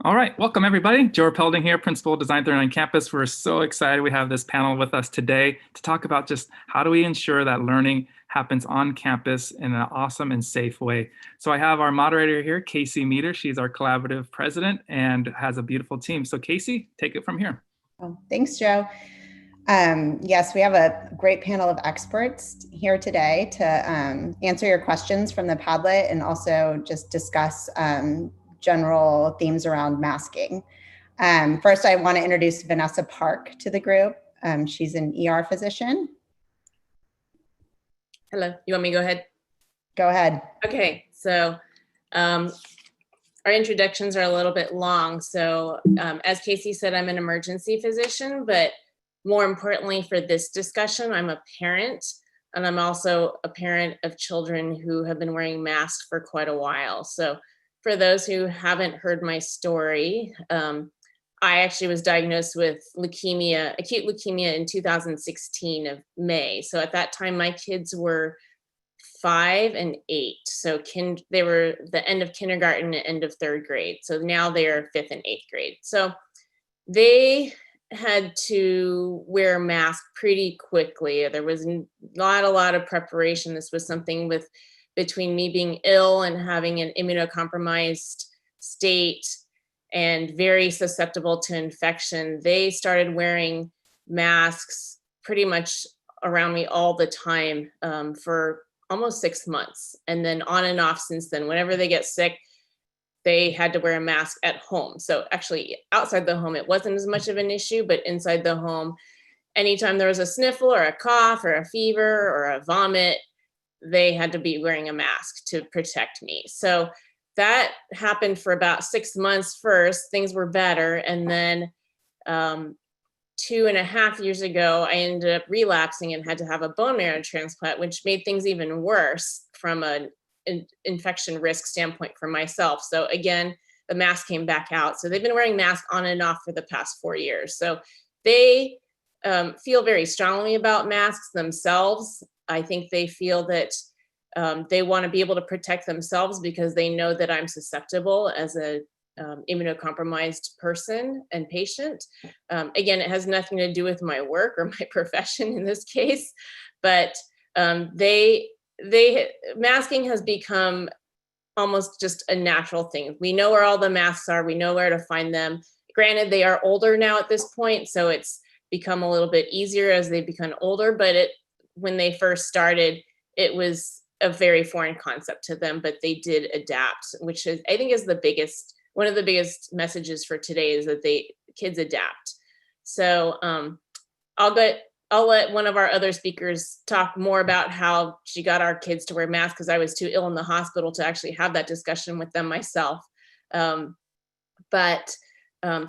All right, welcome everybody. Joe Repelding here, Principal of Design 39 Campus. We're so excited we have this panel with us today to talk about just how do we ensure that learning happens on campus in an awesome and safe way. So I have our moderator here, Casey Meter. She's our collaborative president and has a beautiful team. So Casey, take it from here. Oh, thanks, Joe. Yes, we have a great panel of experts here today to answer your questions from the Padlet and just discuss general themes around masking. First, I want to introduce Vanessa Park to the group. She's an ER physician. Hello, you want me to go ahead? Go ahead. Okay, so our introductions are a little bit long. So as Casey said, I'm an emergency physician, but more importantly for this discussion, I'm a parent, and I'm also a parent of children who have been wearing masks for quite a while. So for those who haven't heard my story, I actually was diagnosed with leukemia, acute leukemia in 2016 of May. So at that time, my kids were 5 and 8. So they were the end of kindergarten and end of 3rd grade. So now they're 5th and 8th grade. So they had to wear masks pretty quickly. There was not a lot of preparation. This was something between me being ill and having an immunocompromised state and very susceptible to infection. They started wearing masks pretty much around me all the time for almost 6 months. And then on and off since then, whenever they get sick, they had to wear a mask at home. So actually outside the home, it wasn't as much of an issue, but inside the home, anytime there was a sniffle or a cough or a fever or a vomit, they had to be wearing a mask to protect me. So that happened for about 6 months first. Things were better. And then 2.5 years ago, I ended up relapsing and had to have a bone marrow transplant, which made things even worse from an infection risk standpoint for myself. So again, the mask came back out. So they've been wearing masks on and off for the past 4 years. So they feel very strongly about masks themselves. I think they feel that they want to be able to protect themselves because they know that I'm susceptible as a immunocompromised person and patient. Again, it has nothing to do with my work or my profession in this case, but masking has become almost just a natural thing. We know where all the masks are. We know where to find them. Granted, they are older now at this point, so it's become a little bit easier as they become older, but when they first started, it was a very foreign concept to them, but they did adapt, which is, I think, is one of the biggest messages for today is that kids adapt. So I'll let one of our other speakers talk more about how she got our kids to wear masks because I was too ill in the hospital to actually have that discussion with them myself. But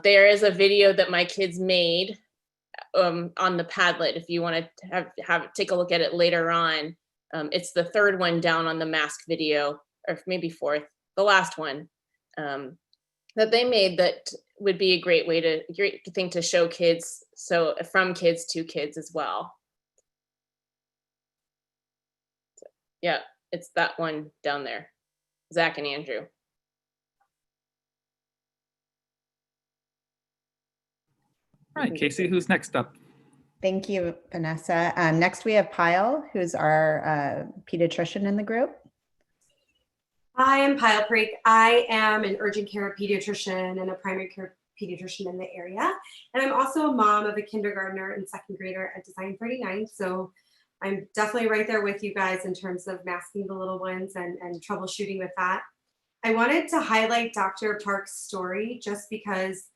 there is a video that my kids made on the Padlet if you want to take a look at it later on. It's the 3rd one down on the mask video, or maybe 4th, the last one that they made that would be a great thing to show kids. So from kids to kids as well. So, yeah, it's that one down there, Zach and Andrew. All right, Casey, who's next up? Thank you, Vanessa. Next, we have Pyle, who's our pediatrician in the group. Hi, I'm Pyle Preek. I am an urgent care pediatrician and a primary care pediatrician in the area. And I'm also a mom of a kindergartner and 2nd grader at Design 39. So I'm definitely right there with you guys in terms of masking the little ones and troubleshooting with that. I wanted to highlight Dr. Park's story just because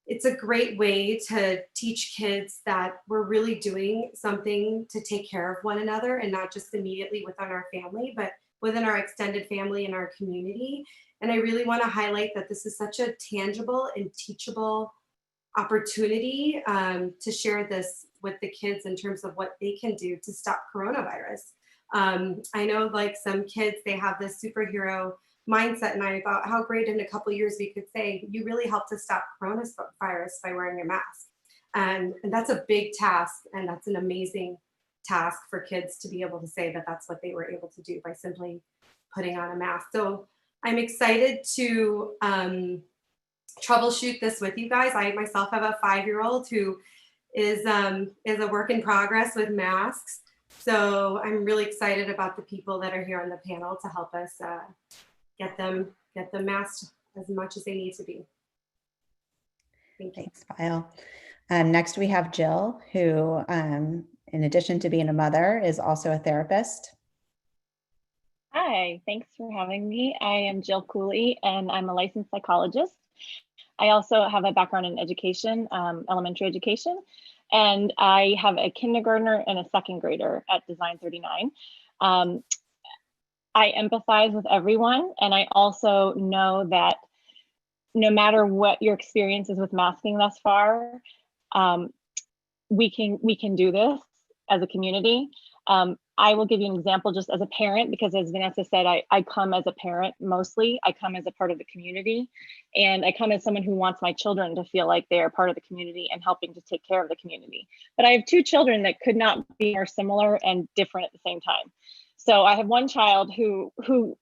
it's a great way to teach kids that we're really doing something to take care of one another and not just immediately within our family, but within our extended family and our community. And I really want to highlight that this is such a tangible and teachable opportunity to share this with the kids in terms of what they can do to stop coronavirus. I know like some kids, they have this superhero mindset, and I thought how great in a couple of years we could say, you really helped to stop coronavirus by wearing a mask. And that's a big task, and that's an amazing task for kids to be able to say that that's what they were able to do by simply putting on a mask. So I'm excited to troubleshoot this with you guys. I myself have a 5-year-old who is a work in progress with masks. So I'm really excited about the people that are here on the panel to help us get them masked as much as they need to be. Thank you. Thanks, Pyle. Next, we have Jill, who, in addition to being a mother, is also a therapist. Hi, thanks for having me. I am Jill Cooley, and I'm a licensed psychologist. I also have a background in education, elementary education, and I have a kindergartner and a second grader at Design 39. I empathize with everyone, and I also know that no matter what your experience is with masking thus far, we can do this as a community. I will give you an example just as a parent, because as Vanessa said, I come as a parent mostly. I come as a part of the community, and I come as someone who wants my children to feel like they are part of the community and helping to take care of the community. But I have 2 children that could not be more similar and different at the same time. So I have one child who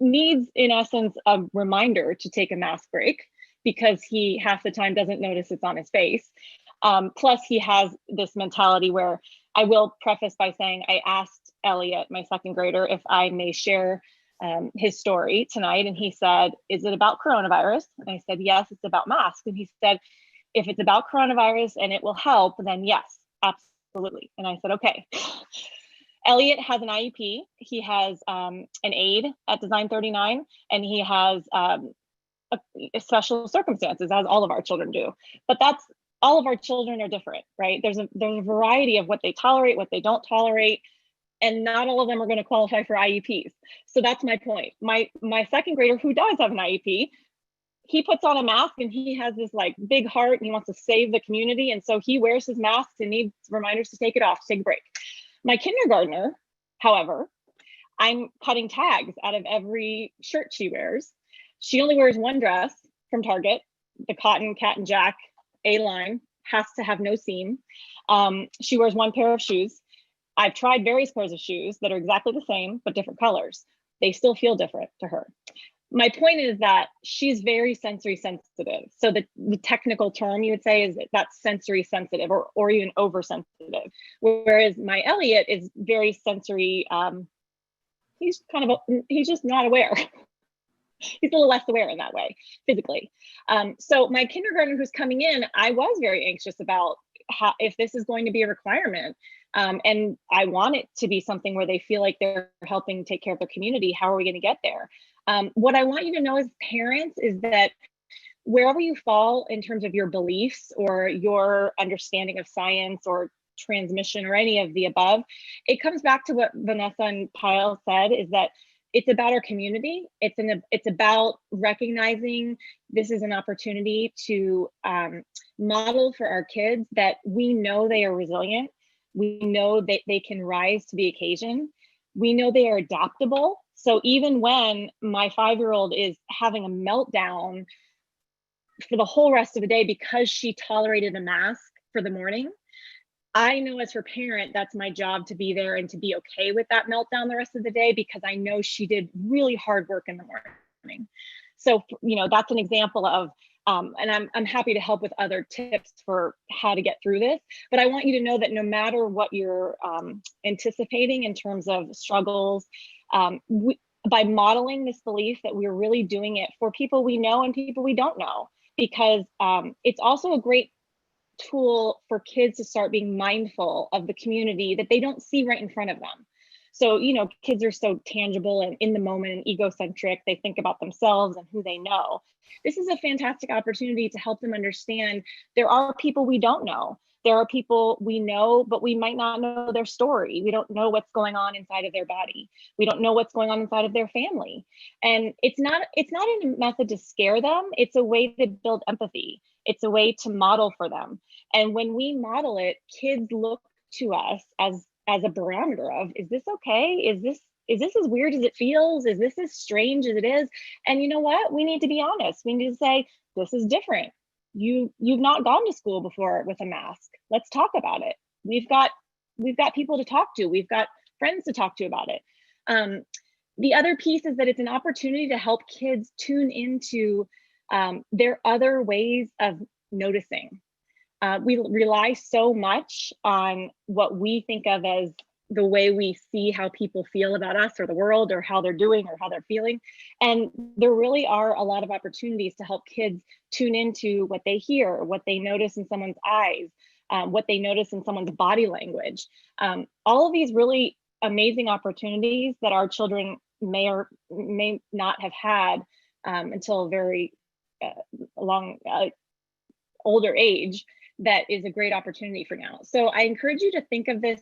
needs, in essence, a reminder to take a mask break, because he half the time doesn't notice it's on his face. Plus he has this mentality where, I will preface by saying, I asked Elliot, my second grader, if I may share his story tonight. And he said, is it about coronavirus? And I said, yes, it's about masks. And he said, if it's about coronavirus and it will help, then yes, absolutely. And I said, okay. Elliot has an IEP. He has an aide at Design 39, and he has special circumstances, as all of our children do. But all of our children are different, right? There's a variety of what they tolerate, what they don't tolerate, and not all of them are going to qualify for IEPs. So that's my point. My second grader, who does have an IEP, he puts on a mask and he has this like big heart and he wants to save the community. And so he wears his mask and needs reminders to take it off, to take a break. My kindergartner, however, I'm cutting tags out of every shirt she wears. She only wears one dress from Target, the cotton Cat and Jack A-line, has to have no seam. She wears one pair of shoes. I've tried various pairs of shoes that are exactly the same, but different colors. They still feel different to her. My point is that she's very sensory sensitive. So the technical term you would say is that's sensory sensitive, or even oversensitive. Whereas my Elliot is very sensory. He's just not aware. He's a little less aware in that way, physically. So my kindergartner who's coming in, I was very anxious about if this is going to be a requirement. And I want it to be something where they feel like they're helping take care of their community. How are we going to get there? What I want you to know as parents is that wherever you fall in terms of your beliefs or your understanding of science or transmission or any of the above, it comes back to what Vanessa and Pyle said, is that it's about our community. It's about recognizing this is an opportunity to model for our kids that we know they are resilient. We know that they can rise to the occasion. We know they are adaptable. So even when my 5-year-old is having a meltdown for the whole rest of the day because she tolerated a mask for the morning, I know as her parent, that's my job to be there and to be okay with that meltdown the rest of the day, because I know she did really hard work in the morning. So, that's an example of, and I'm happy to help with other tips for how to get through this, but I want you to know that no matter what you're anticipating in terms of struggles, by modeling this belief that we're really doing it for people we know and people we don't know, because it's also a great tool for kids to start being mindful of the community that they don't see right in front of them. So, kids are so tangible and in the moment and egocentric. They think about themselves and who they know. This is a fantastic opportunity to help them understand there are people we don't know. There are people we know, but we might not know their story. We don't know what's going on inside of their body. We don't know what's going on inside of their family. And it's not a method to scare them. It's a way to build empathy. It's a way to model for them. And when we model it, kids look to us as a barometer of, is this okay? Is this as weird as it feels? Is this as strange as it is? And you know what? We need to be honest. We need to say, this is different. You've not gone to school before with a mask. Let's talk about it. We've got people to talk to. We've got friends to talk to about it. The other piece is that it's an opportunity to help kids tune into There are other ways of noticing. We rely so much on what we think of as the way we see how people feel about us or the world, or how they're doing or how they're feeling. And there really are a lot of opportunities to help kids tune into what they hear, what they notice in someone's eyes, what they notice in someone's body language. All of these really amazing opportunities that our children may or may not have had until a very long, older age, that is a great opportunity for now. So I encourage you to think of this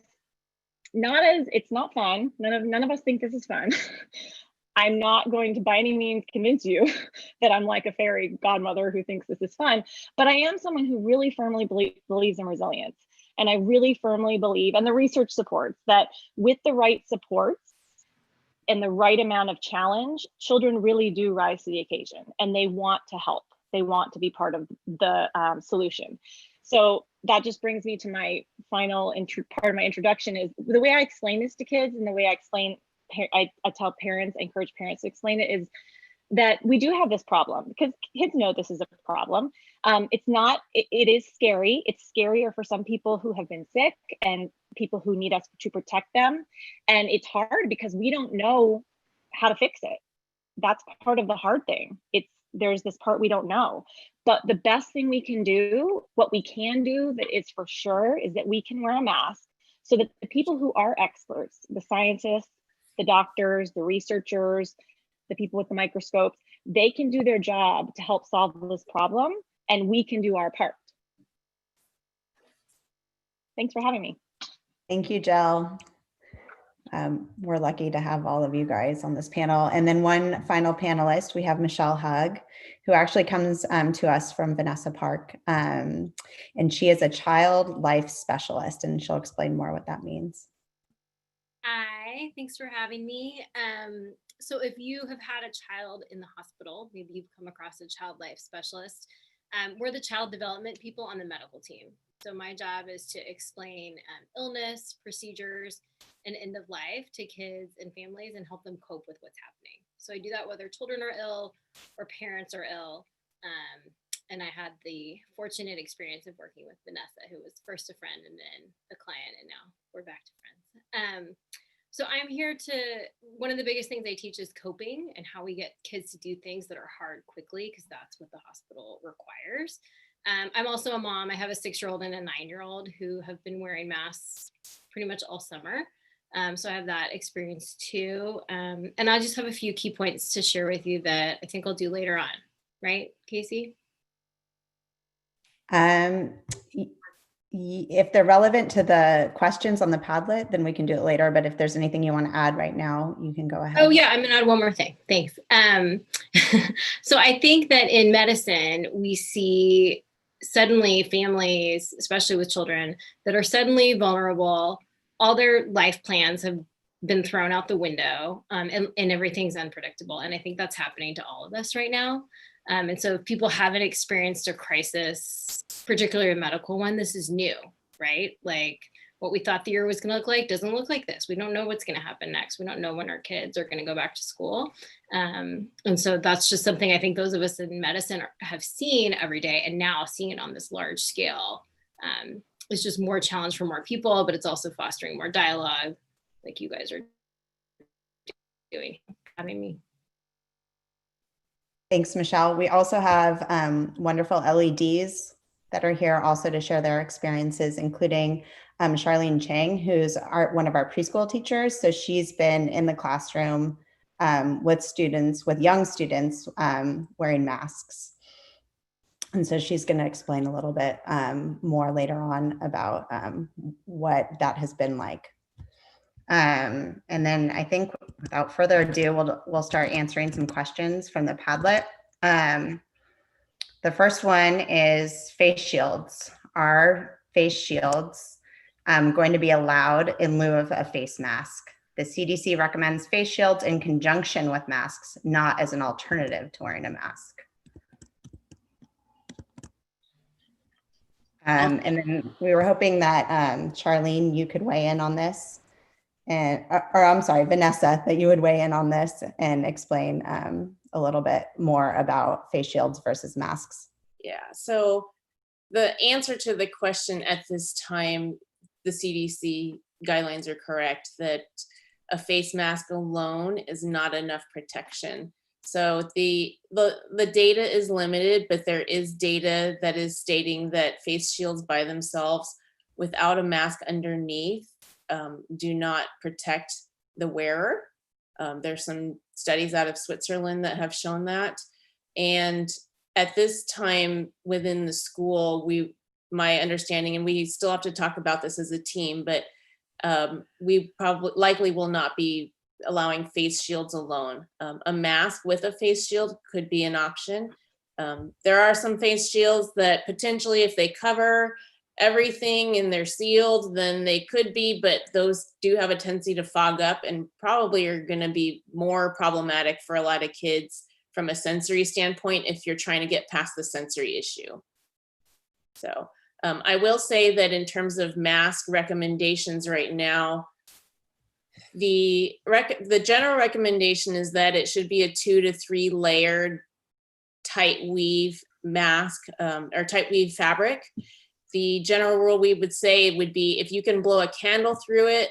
not as, it's not fun. None of us think this is fun. I'm not going to by any means convince you that I'm like a fairy godmother who thinks this is fun, but I am someone who really firmly believes in resilience. And I really firmly believe, and the research supports, that with the right supports and the right amount of challenge, children really do rise to the occasion, and they want to help. They want to be part of the solution. So that just brings me to my final part of my introduction. Is the way I explain this to kids, and the way I tell parents, I encourage parents to explain it, is that we do have this problem, because kids know this is a problem. It is scary. It's scarier for some people who have been sick and people who need us to protect them. And it's hard because we don't know how to fix it. That's part of the hard thing. There's this part we don't know. But the best thing we can do, what we can do that is for sure, is that we can wear a mask so that the people who are experts, the scientists, the doctors, the researchers, the people with the microscopes, they can do their job to help solve this problem, and we can do our part. Thanks for having me. Thank you, Jill. We're lucky to have all of you guys on this panel. And then one final panelist, we have Michelle Hugg, who actually comes to us from Vanessa Park. And she is a child life specialist, and she'll explain more what that means. Hi, thanks for having me. So if you have had a child in the hospital, maybe you've come across a child life specialist, we're the child development people on the medical team. So my job is to explain illness, procedures, and end of life to kids and families and help them cope with what's happening. So I do that whether children are ill or parents are ill. And I had the fortunate experience of working with Vanessa, who was first a friend and then a client, and now we're back to friends. So I'm here one of the biggest things I teach is coping and how we get kids to do things that are hard quickly, because that's what the hospital requires. I'm also a mom. I have a 6-year-old and a 9-year-old who have been wearing masks pretty much all summer. So I have that experience too. And I just have a few key points to share with you that I think I'll do later on. Right, Casey? If they're relevant to the questions on the Padlet, then we can do it later. But if there's anything you want to add right now, you can go ahead. Oh yeah, I'm gonna add one more thing. Thanks. So I think that in medicine, we see suddenly families, especially with children, that are suddenly vulnerable. All their life plans have been thrown out the window, and everything's unpredictable. And I think that's happening to all of us right now. And so if people haven't experienced a crisis, particularly a medical one, this is new, right? Like what we thought the year was going to look like doesn't look like this. We don't know what's going to happen next. We don't know when our kids are going to go back to school. And so that's just something I think those of us in medicine have seen every day, and now seeing it on this large scale is just more challenge for more people, but it's also fostering more dialogue like you guys are doing, having me. Thanks, Michelle. We also have wonderful LEDs that are here also to share their experiences, including Charlene Chang, who's one of our preschool teachers. So she's been in the classroom with young students wearing masks. And so she's going to explain a little bit more later on about what that has been like. And then I think without further ado, we'll start answering some questions from the Padlet. The first one is face shields. Are face shields going to be allowed in lieu of a face mask? The CDC recommends face shields in conjunction with masks, not as an alternative to wearing a mask. And then we were hoping that Charlene, you could weigh in on this and, or I'm sorry, Vanessa, that you would weigh in on this and explain a little bit more about face shields versus masks. Yeah, so the answer to the question at this time, the CDC guidelines are correct that a face mask alone is not enough protection. So the data is limited, but there is data that is stating that face shields by themselves without a mask underneath do not protect the wearer. There's some studies out of Switzerland that have shown that. And at this time within the school, my understanding, and we still have to talk about this as a team, but we likely will not be allowing face shields alone. A mask with a face shield could be an option. There are some face shields that potentially, if they cover everything and they're sealed, then they could be, but those do have a tendency to fog up and probably are going to be more problematic for a lot of kids from a sensory standpoint if you're trying to get past the sensory issue. So I will say that in terms of mask recommendations right now, the general recommendation is that it should be a 2 to 3 layered tight weave mask or tight weave fabric. The general rule we would say would be if you can blow a candle through it,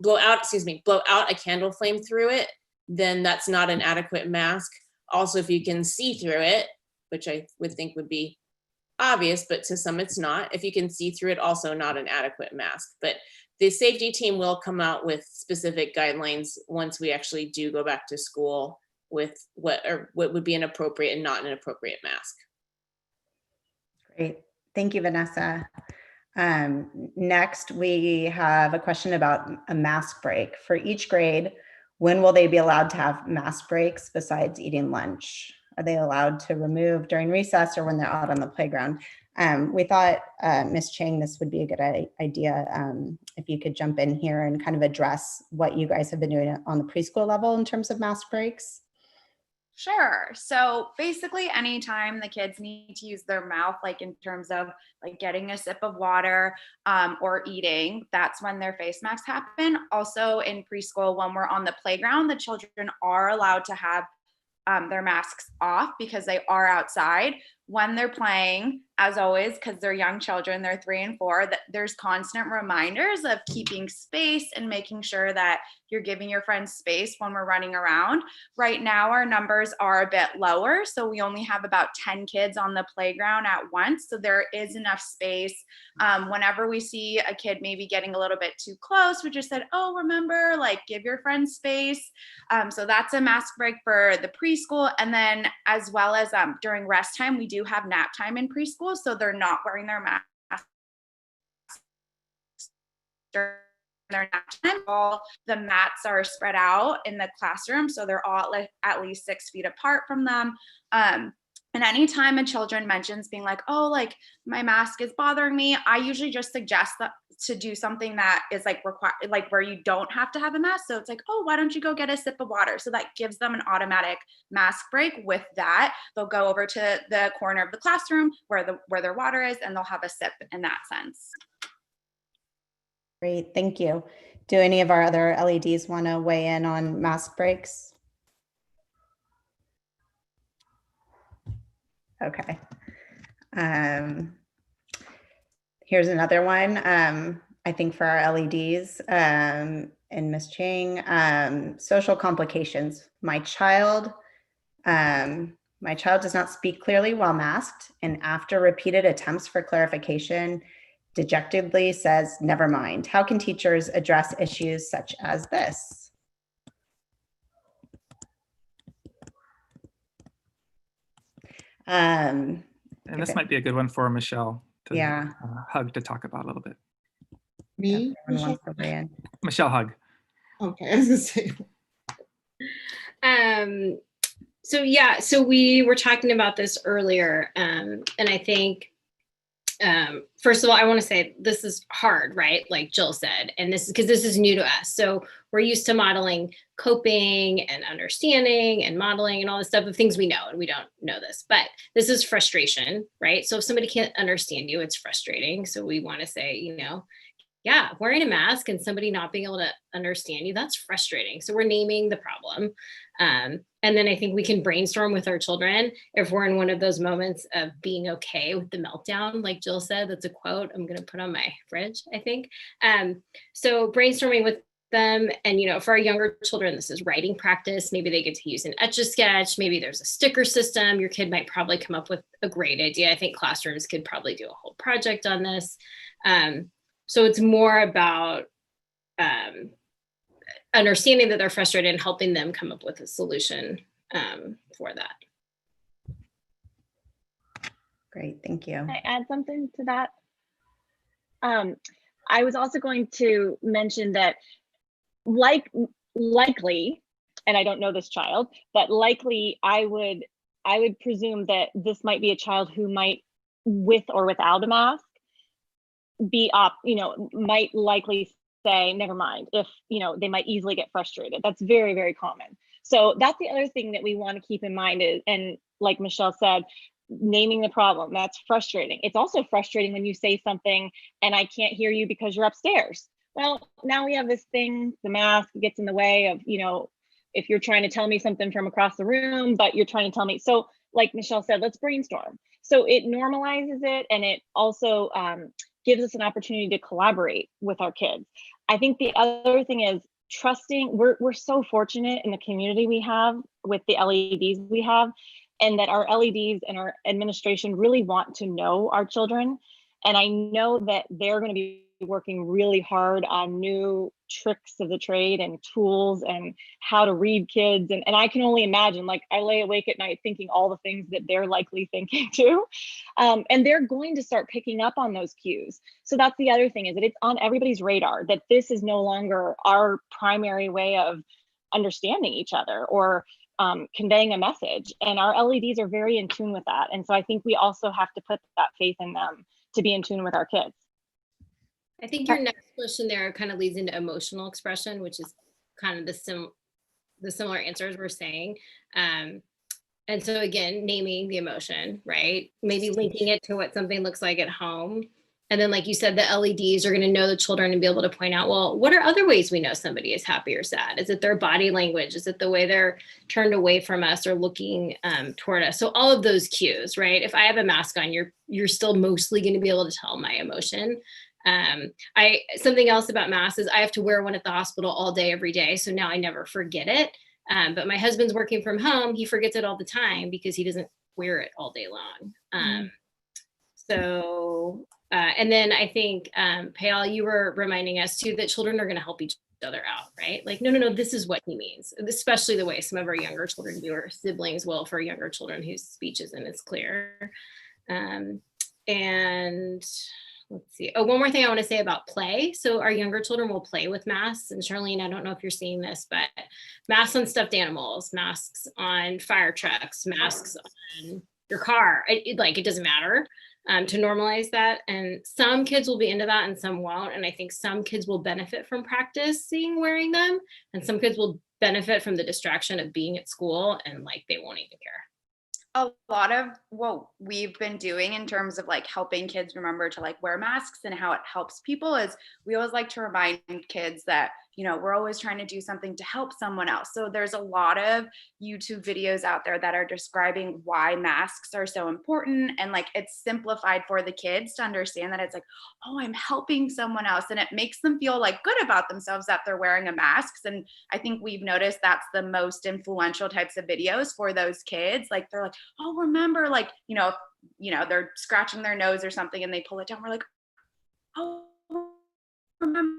blow out a candle flame through it, then that's not an adequate mask. Also, if you can see through it, which I would think would be obvious, but to some it's not. If you can see through it, also not an adequate mask. But the safety team will come out with specific guidelines once we actually do go back to school with what would be an appropriate and not an appropriate mask. Great. Thank you, Vanessa. Next, we have a question about a mask break. For each grade, when will they be allowed to have mask breaks besides eating lunch? Are they allowed to remove during recess or when they're out on the playground? We thought, Ms. Chang, this would be a good idea if you could jump in here and kind of address what you guys have been doing on the preschool level in terms of mask breaks. Sure. So basically anytime the kids need to use their mouth, like in terms of like getting a sip of water or eating, that's when their face masks happen. Also in preschool, when we're on the playground, the children are allowed to have their masks off because they are outside. When they're playing, as always, because they're young children, they're 3 and 4, that there's constant reminders of keeping space and making sure that you're giving your friends space when we're running around. Right now, our numbers are a bit lower, so we only have about 10 kids on the playground at once, so there is enough space. Whenever we see a kid maybe getting a little bit too close, we just said, oh, remember, like, give your friends space. So that's a mask break for the preschool, and then as well as during rest time, we do have nap time in preschool, so they're not wearing their mask during their nap time. All the mats are spread out in the classroom, so they're all at least 6 feet apart from them. And anytime a children mentions being like, oh, like my mask is bothering me, I usually just suggest that to do something that is like required, like where you don't have to have a mask. So it's like, oh, why don't you go get a sip of water? So that gives them an automatic mask break. With that, they'll go over to the corner of the classroom where their water is, and they'll have a sip in that sense. Great, thank you. Do any of our other LEDs want to weigh in on mask breaks? Okay. Here's another one, I think for our LEDs and Ms. Chang, social complications. My child does not speak clearly while masked, and after repeated attempts for clarification, dejectedly says, never mind. How can teachers address issues such as this? And this might be a good one for Michelle to Hugg to talk about a little bit. Me? Michelle Hugg. Okay, I was gonna say. So we were talking about this earlier, and I think first of all, I want to say this is hard, right? Like Jill said, and this is because this is new to us. So we're used to modeling coping and understanding and modeling and all this stuff of things we know, and we don't know this, but this is frustration, right? So if somebody can't understand you, it's frustrating. So we want to say, yeah, wearing a mask and somebody not being able to understand you, that's frustrating. So we're naming the problem. And then I think we can brainstorm with our children if we're in one of those moments of being okay with the meltdown, like Jill said. That's a quote I'm going to put on my fridge, I think. So brainstorming with them, and for our younger children, this is writing practice. Maybe they get to use an Etch-a-Sketch. Maybe there's a sticker system. Your kid might probably come up with a great idea. I think classrooms could probably do a whole project on this. So it's more about understanding that they're frustrated and helping them come up with a solution for that. Great, thank you. Can I add something to that? I was also going to mention that likely, and I don't know this child, but likely I would presume that this might be a child who might, with or without a mask, might likely say, never mind, if, they might easily get frustrated. That's very, very common. So that's the other thing that we want to keep in mind is, and like Michelle said, naming the problem. That's frustrating. It's also frustrating when you say something and I can't hear you because you're upstairs. Well, now we have this thing, the mask gets in the way of, if you're trying to tell me something from across the room, but you're trying to tell me. So like Michelle said, let's brainstorm. So it normalizes it, and it also gives us an opportunity to collaborate with our kids. I think the other thing is trusting. We're so fortunate in the community we have with the LEDs we have, and that our LEDs and our administration really want to know our children. And I know that they're going to be working really hard on new tricks of the trade and tools and how to read kids. And I can only imagine, like, I lay awake at night thinking all the things that they're likely thinking too. And they're going to start picking up on those cues. So that's the other thing, is that it's on everybody's radar that this is no longer our primary way of understanding each other or conveying a message. And our LEDs are very in tune with that. And so I think we also have to put that faith in them to be in tune with our kids. I think your next question there kind of leads into emotional expression, which is kind of the similar answers we're saying. And so again, naming the emotion, right? Maybe linking it to what something looks like at home. And then, like you said, the LEDs are going to know the children and be able to point out, well, what are other ways we know somebody is happy or sad? Is it their body language? Is it the way they're turned away from us or looking toward us? So all of those cues, right? If I have a mask on, you're still mostly going to be able to tell my emotion. Something else about masks is I have to wear one at the hospital all day, every day. So now I never forget it. But my husband's working from home. He forgets it all the time because he doesn't wear it all day long. And then I think, Payal, you were reminding us too that children are going to help each other out, right? Like, no, this is what he means, especially the way some of our younger children do, or siblings will for younger children whose speech isn't as clear. And let's see. Oh, one more thing I want to say about play. So our younger children will play with masks. And Charlene, I don't know if you're seeing this, but masks on stuffed animals, masks on fire trucks, masks on your car. It doesn't matter. To normalize that. And some kids will be into that and some won't. And I think some kids will benefit from practicing wearing them. And some kids will benefit from the distraction of being at school and they won't even care. A lot of what we've been doing in terms of helping kids remember to wear masks and how it helps people is we always like to remind kids that, we're always trying to do something to help someone else. So there's a lot of YouTube videos out there that are describing why masks are so important. And it's simplified for the kids to understand that it's oh, I'm helping someone else. And it makes them feel good about themselves that they're wearing a mask. And I think we've noticed that's the most influential types of videos for those kids. They're oh, remember, they're scratching their nose or something and they pull it down. We're oh, remember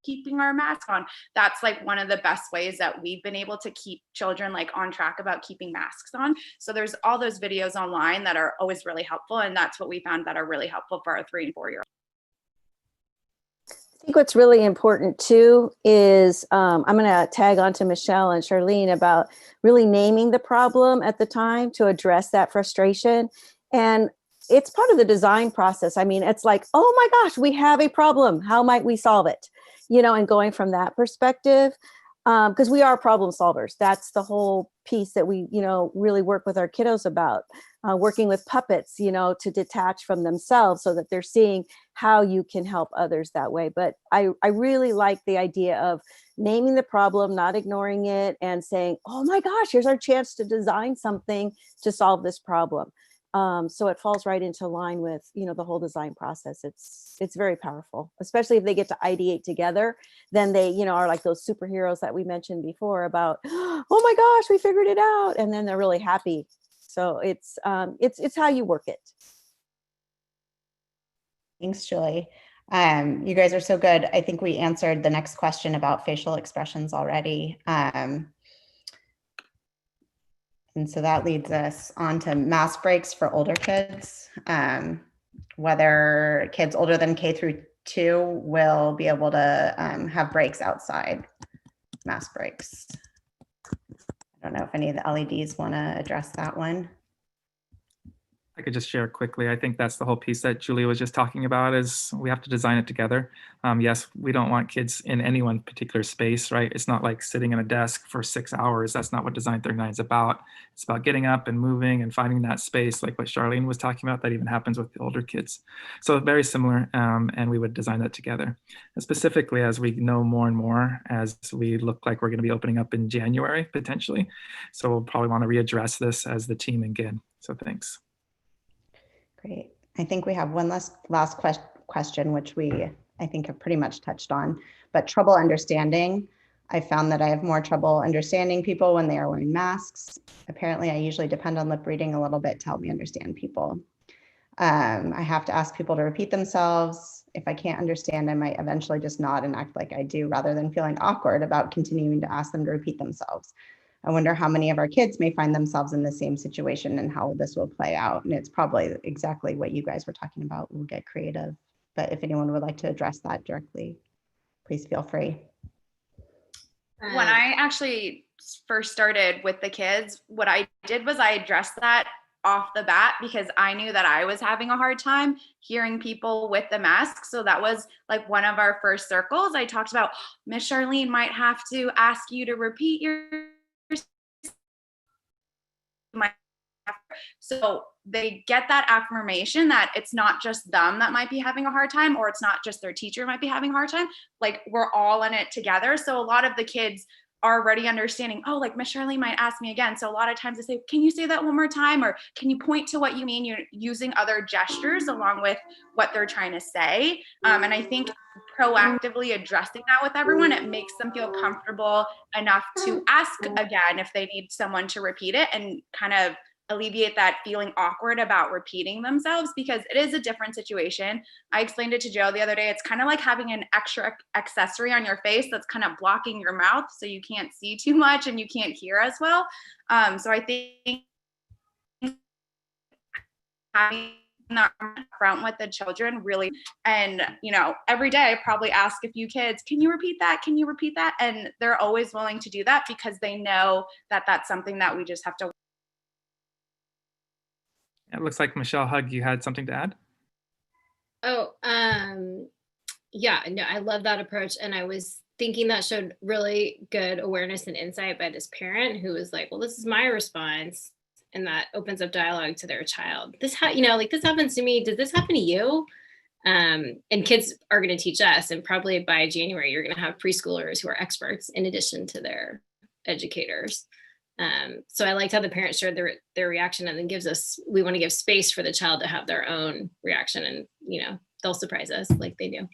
keeping our mask on. That's one of the best ways that we've been able to keep children on track about keeping masks on. So there's all those videos online that are always really helpful. And that's what we found that are really helpful for our 3 and 4 year olds. I think what's really important too is I'm going to tag on to Michelle and Charlene about really naming the problem at the time to address that frustration. And it's part of the design process. I mean, it's oh my gosh, we have a problem. How might we solve it? And going from that perspective, because we are problem solvers. That's the whole piece that we, really work with our kiddos about, working with puppets, to detach from themselves so that they're seeing how you can help others that way. But I really like the idea of naming the problem, not ignoring it, and saying, oh my gosh, here's our chance to design something to solve this problem. So it falls right into line with, the whole design process. It's very powerful, especially if they get to ideate together. Then they, are like those superheroes that we mentioned before about, oh my gosh, we figured it out. And then they're really happy. So it's how you work it. Thanks, Julie. You guys are so good. I think we answered the next question about facial expressions already. And so that leads us on to mask breaks for older kids. Whether kids older than K-2 will be able to have breaks outside, mask breaks. I don't know if any of the LEDs want to address that one. I could just share quickly. I think that's the whole piece that Julie was just talking about, is we have to design it together. Yes, we don't want kids in any one particular space, right? It's not like sitting in a desk for 6 hours. That's not what Design 39 is about. It's about getting up and moving and finding that space, like what Charlene was talking about, that even happens with the older kids. So very similar, and we would design that together. And specifically, as we know more and more, as we look like we're going to be opening up in January, potentially. So we'll probably want to readdress this as the team again. So thanks. Great. I think we have one last question, which I think have pretty much touched on, but trouble understanding. I found that I have more trouble understanding people when they are wearing masks. Apparently, I usually depend on lip reading a little bit to help me understand people. I have to ask people to repeat themselves. If I can't understand, I might eventually just nod and act like I do, rather than feeling awkward about continuing to ask them to repeat themselves. I wonder how many of our kids may find themselves in the same situation and how this will play out. And it's probably exactly what you guys were talking about. We'll get creative. But if anyone would like to address that directly, please feel free. When I actually first started with the kids, what I did was I addressed that off the bat because I knew that I was having a hard time hearing people with the mask. So that was like one of our first circles. I talked about Miss Charlene might have to ask you to repeat your so they get that affirmation that it's not just them that might be having a hard time, or it's not just their teacher might be having a hard time. Like, we're all in it together. So a lot of the kids are already understanding, oh, like Miss Charlene might ask me again. So a lot of times they say, can you say that one more time? Or can you point to what you mean? You're using other gestures along with what they're trying to say. And I think proactively addressing that with everyone, it makes them feel comfortable enough to ask again if they need someone to repeat it, and kind of alleviate that feeling awkward about repeating themselves, because it is a different situation. I explained it to Joe the other day. It's kind of like having an extra accessory on your face that's kind of blocking your mouth so you can't see too much and you can't hear as well. So I think having that front with the children really, and every day I probably ask a few kids, can you repeat that? Can you repeat that? And they're always willing to do that because they know that that's something that we just have to. It looks like Michelle Hugg, you had something to add? Oh, yeah, no, I love that approach. And I was thinking that showed really good awareness and insight by this parent who was like, well, this is my response. And that opens up dialogue to their child. This happens to me. Does this happen to you? And kids are going to teach us. And probably by January, you're going to have preschoolers who are experts in addition to their educators. So I liked how the parents shared their reaction, and then we want to give space for the child to have their own reaction, and they'll surprise us like they do.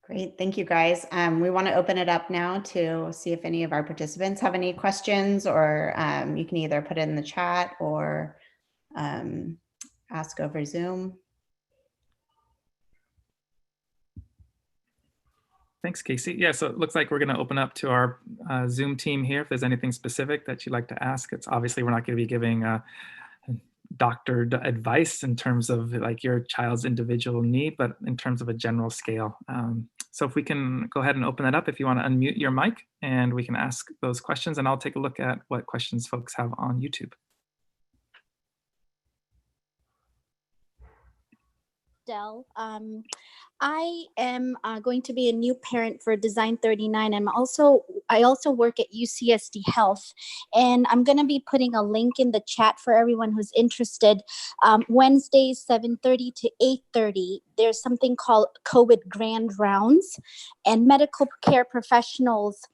Great, thank you guys. We want to open it up now to see if any of our participants have any questions, or you can either put it in the chat or ask over Zoom. Thanks, Casey. Yeah, so it looks like we're going to open up to our Zoom team here. If there's anything specific that you'd like to ask, it's obviously we're not going to be giving doctored advice in terms of like your child's individual need, but in terms of a general scale. So if we can go ahead and open that up, if you want to unmute your mic, and we can ask those questions, and I'll take a look at what questions folks have on YouTube. Del, I am going to be a new parent for Design 39. I also work at UCSD Health, and I'm going to be putting a link in the chat for everyone who's interested. Wednesdays 7:30 to 8:30. There's something called COVID Grand Rounds, and medical care professionals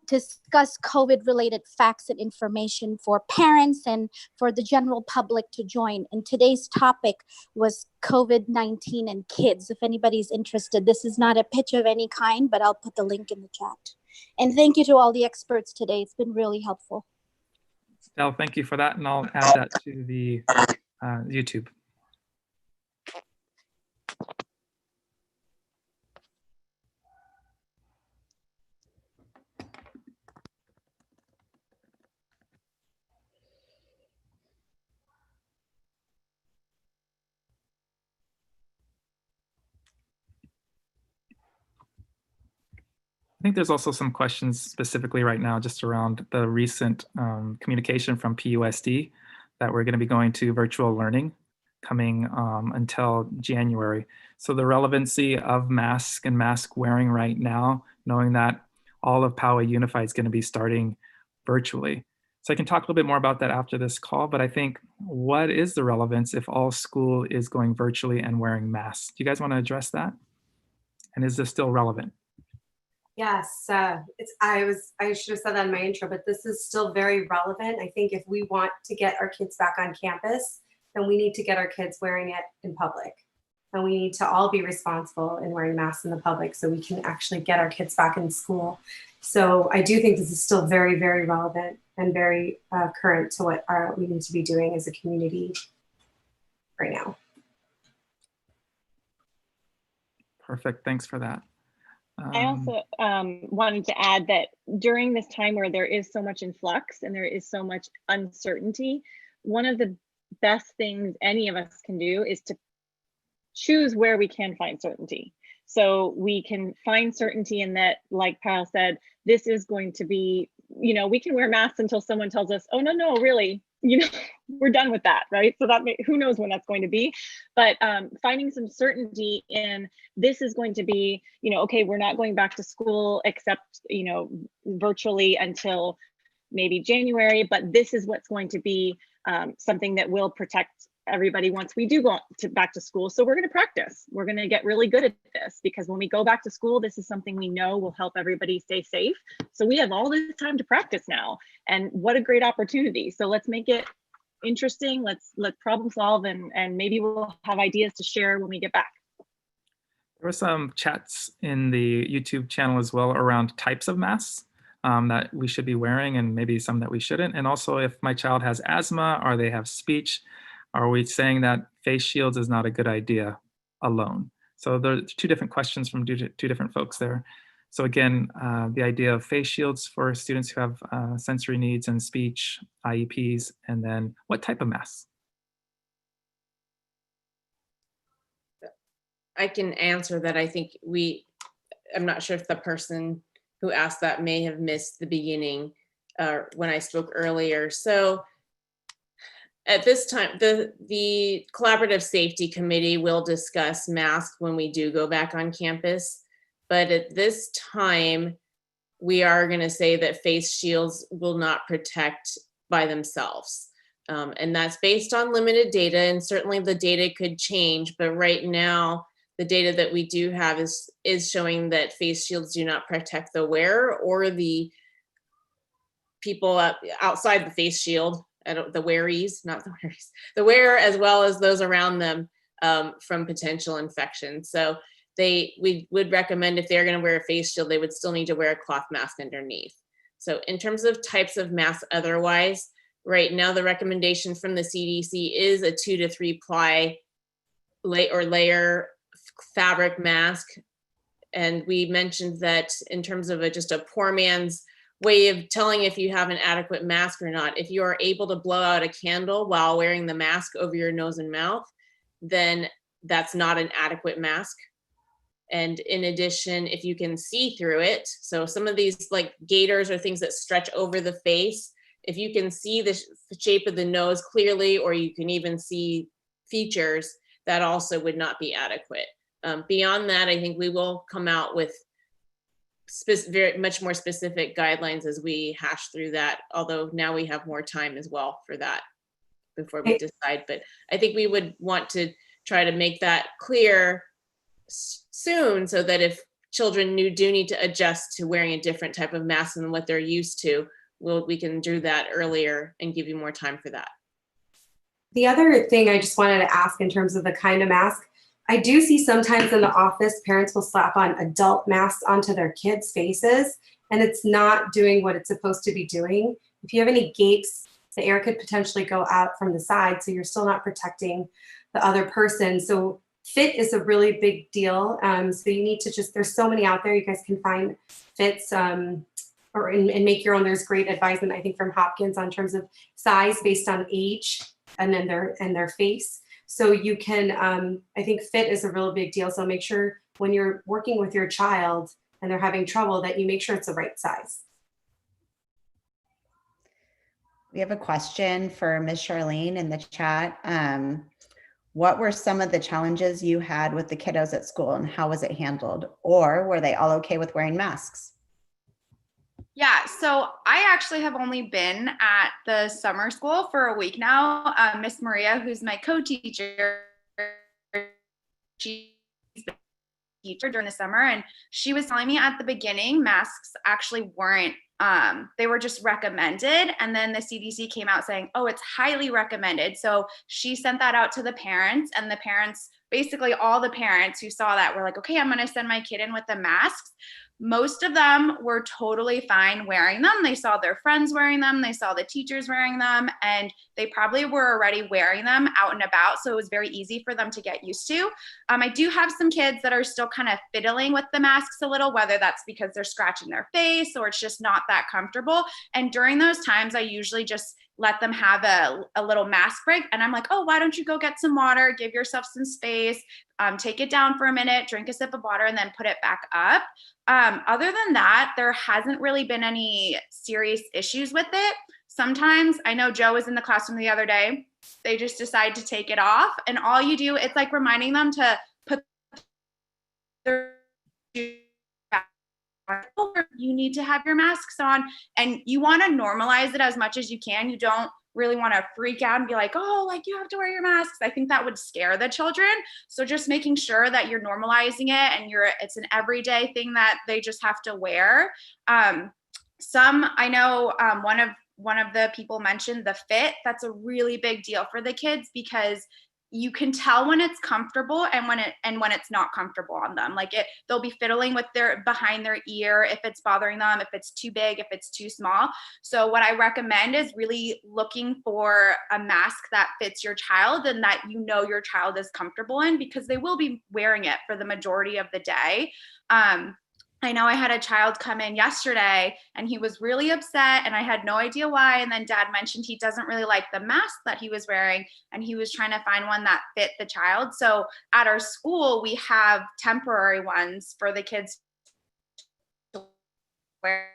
discuss COVID-related facts and information for parents and for the general public to join. And today's topic was COVID-19 and kids. If anybody's interested, this is not a pitch of any kind, but I'll put the link in the chat. And thank you to all the experts today. It's been really helpful. Stell, thank you for that. And I'll add that to the YouTube. I think there's also some questions specifically right now just around the recent communication from PUSD that we're going to be going to virtual learning coming until January. So the relevancy of masks and mask wearing right now, knowing that all of POWA Unified is going to be starting virtually. So I can talk a little bit more about that after this call, but I think what is the relevance if all school is going virtually and wearing masks? Do you guys want to address that? And is this still relevant? Yes, I should have said that in my intro, but this is still very relevant. I think if we want to get our kids back on campus, then we need to get our kids wearing it in public. And we need to all be responsible in wearing masks in the public so we can actually get our kids back in school. So I do think this is still very, very relevant and very current to what we need to be doing as a community right now. Perfect, thanks for that. I also wanted to add that during this time where there is so much in flux and there is so much uncertainty, one of the best things any of us can do is to choose where we can find certainty. So we can find certainty in that, like Pyle said, this is going to be, we can wear masks until someone tells us, oh, no, really, we're done with that, right? So who knows when that's going to be, but finding some certainty in this is going to be, okay, we're not going back to school except, virtually until maybe January, but this is what's going to be something that will protect everybody once we do go back to school. So we're going to practice. We're going to get really good at this because when we go back to school, this is something we know will help everybody stay safe. So we have all this time to practice now. And what a great opportunity. So let's make it interesting. Let's problem solve and maybe we'll have ideas to share when we get back. There were some chats in the YouTube channel as well around types of masks that we should be wearing and maybe some that we shouldn't. And also if my child has asthma or they have speech, are we saying that face shields is not a good idea alone? So there's two different questions from two different folks there. So again, the idea of face shields for students who have sensory needs and speech, IEPs, and then what type of masks? I can answer that. I think I'm not sure if the person who asked that may have missed the beginning when I spoke earlier. So at this time, the Collaborative Safety Committee will discuss masks when we do go back on campus. But at this time, we are going to say that face shields will not protect by themselves. And that's based on limited data, and certainly the data could change. But right now, the data that we do have is showing that face shields do not protect the wearer or the people outside the face shield. The wearies, not the wearies, the wearer as well as those around them from potential infection. So we would recommend if they're going to wear a face shield, they would still need to wear a cloth mask underneath. So in terms of types of masks otherwise, right now the recommendation from the CDC is a 2 to 3 ply layer fabric mask. And we mentioned that in terms of just a poor man's way of telling if you have an adequate mask or not. If you are able to blow out a candle while wearing the mask over your nose and mouth, then that's not an adequate mask. And in addition, if you can see through it, so some of these like gaiters or things that stretch over the face, if you can see the shape of the nose clearly, or you can even see features, that also would not be adequate. Beyond that, I think we will come out with very much more specific guidelines as we hash through that, although now we have more time as well for that before we decide. But I think we would want to try to make that clear soon, so that if children do need to adjust to wearing a different type of mask than what they're used to, we can do that earlier and give you more time for that. The other thing I just wanted to ask in terms of the kind of mask, I do see sometimes in the office, parents will slap on adult masks onto their kids' faces, and it's not doing what it's supposed to be doing. If you have any gapes, the air could potentially go out from the side, so you're still not protecting the other person. So fit is a really big deal. So you need to there's so many out there. You guys can find fits and make your own. There's great advisement, I think, from Hopkins on terms of size based on age and then their face. So you can, I think fit is a real big deal. So make sure when you're working with your child and they're having trouble that you make sure it's the right size. We have a question for Ms. Charlene in the chat. What were some of the challenges you had with the kiddos at school, and how was it handled? Or were they all okay with wearing masks? Yeah, so I actually have only been at the summer school for a week now. Miss Maria, who's my co-teacher, she's been a teacher during the summer, and she was telling me at the beginning masks actually weren't, they were just recommended, and then the CDC came out saying, oh, it's highly recommended. So she sent that out to the parents, and the parents, basically all the parents who saw that were like, okay, I'm going to send my kid in with the masks. Most of them were totally fine wearing them. They saw their friends wearing them. They saw the teachers wearing them, and they probably were already wearing them out and about. So it was very easy for them to get used to. I do have some kids that are still kind of fiddling with the masks a little, whether that's because they're scratching their face or it's just not that comfortable. And during those times, I usually just let them have a little mask break. And I'm like, oh, why don't you go get some water, give yourself some space, take it down for a minute, drink a sip of water, and then put it back up. Other than that, there hasn't really been any serious issues with it. Sometimes, I know Joe was in the classroom the other day, they just decide to take it off, and all you do, it's like reminding them to put their you need to have your masks on, and you want to normalize it as much as you can. You don't really want to freak out and be like, oh, like you have to wear your masks. I think that would scare the children. So just making sure that you're normalizing it and it's an everyday thing that they just have to wear. I know one of the people mentioned the fit. That's a really big deal for the kids, because you can tell when it's comfortable and when it's not comfortable on them. Like they'll be fiddling with behind their ear if it's bothering them, if it's too big, if it's too small. So what I recommend is really looking for a mask that fits your child and that you know your child is comfortable in, because they will be wearing it for the majority of the day. I know I had a child come in yesterday and he was really upset and I had no idea why. And then dad mentioned he doesn't really like the mask that he was wearing, and he was trying to find one that fit the child. So at our school, we have temporary ones for the kids to wear.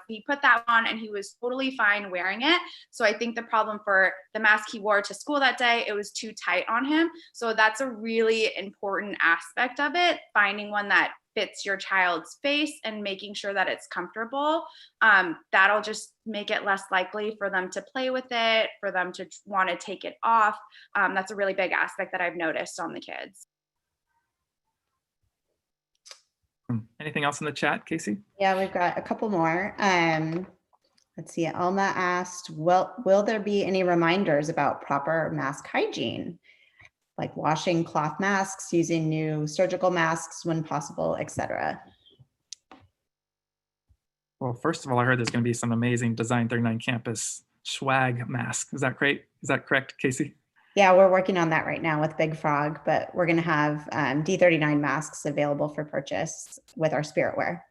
He put that on and he was totally fine wearing it. So I think the problem for the mask he wore to school that day, it was too tight on him. So that's a really important aspect of it, finding one that fits your child's face and making sure that it's comfortable. That'll just make it less likely for them to play with it, for them to want to take it off. That's a really big aspect that I've noticed on the kids. Anything else in the chat, Casey? Yeah, we've got a couple more. Let's see. Alma asked, will there be any reminders about proper mask hygiene, like washing cloth masks, using new surgical masks when possible, etc.? Well, first of all, I heard there's going to be some amazing Design 39 campus swag mask. Is that great? Is that correct, Casey? Yeah, we're working on that right now with Big Frog, but we're going to have D39 masks available for purchase with our spirit wear.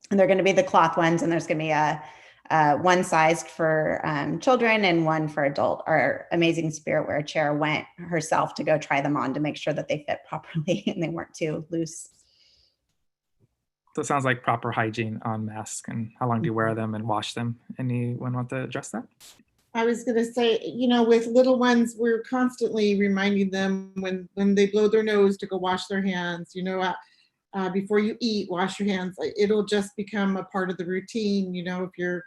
And they're going to be the cloth ones, and there's going to be a one sized for children and one for adult. Our amazing spirit wear chair went herself to go try them on to make sure that they fit properly and they weren't too loose. So it sounds like proper hygiene on masks. And how long do you wear them and wash them? Anyone want to address that? I was going to say, with little ones, we're constantly reminding them when they blow their nose to go wash their hands, before you eat, wash your hands. It'll just become a part of the routine, if you're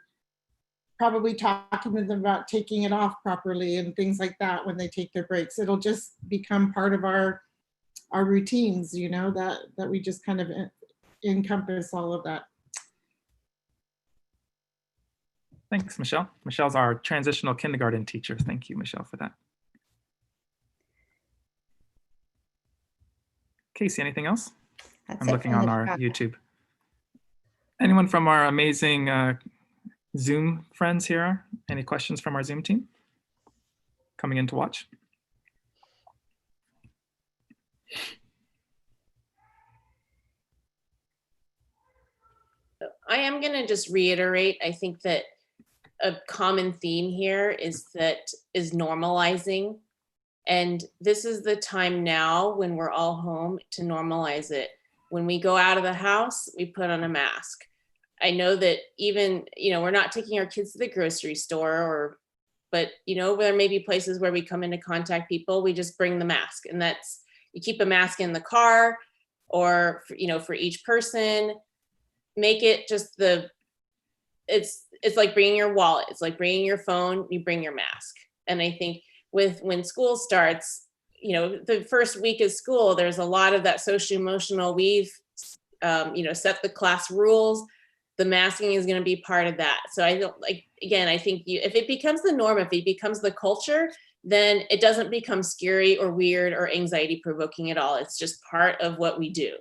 probably talking to them about taking it off properly and things like that when they take their breaks. It'll just become part of our routines, that we just kind of encompass all of that. Thanks, Michelle. Michelle's our transitional kindergarten teacher. Thank you, Michelle, for that. Casey, anything else? I'm looking on our YouTube. Anyone from our amazing Zoom friends here? Any questions from our Zoom team coming in to watch? I am going to just reiterate, I think that a common theme here is normalizing. And this is the time now when we're all home to normalize it. When we go out of the house, we put on a mask. I know that even, we're not taking our kids to the grocery store but there may be places where we come into contact people, we just bring the mask, and you keep a mask in the car or, for each person, make it just it's like bringing your wallet. It's like bringing your phone, you bring your mask. And I think when school starts, the first week of school, there's a lot of that social emotional, we've, set the class rules. The masking is going to be part of that. So I think if it becomes the norm, if it becomes the culture, then it doesn't become scary or weird or anxiety provoking at all. It's just part of what we do.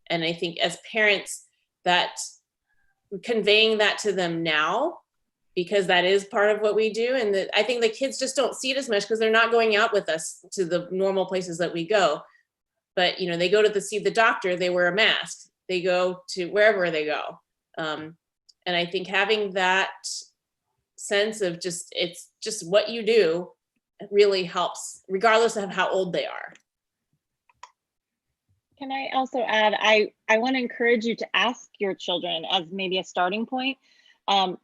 And I think as parents, that conveying that to them now, because that is part of what we do. And I think the kids just don't see it as much because they're not going out with us to the normal places that we go. But, they go to see the doctor, they wear a mask. They go to wherever they go. And I think having that sense of it's just what you do really helps, regardless of how old they are. Can I also add, I want to encourage you to ask your children as maybe a starting point,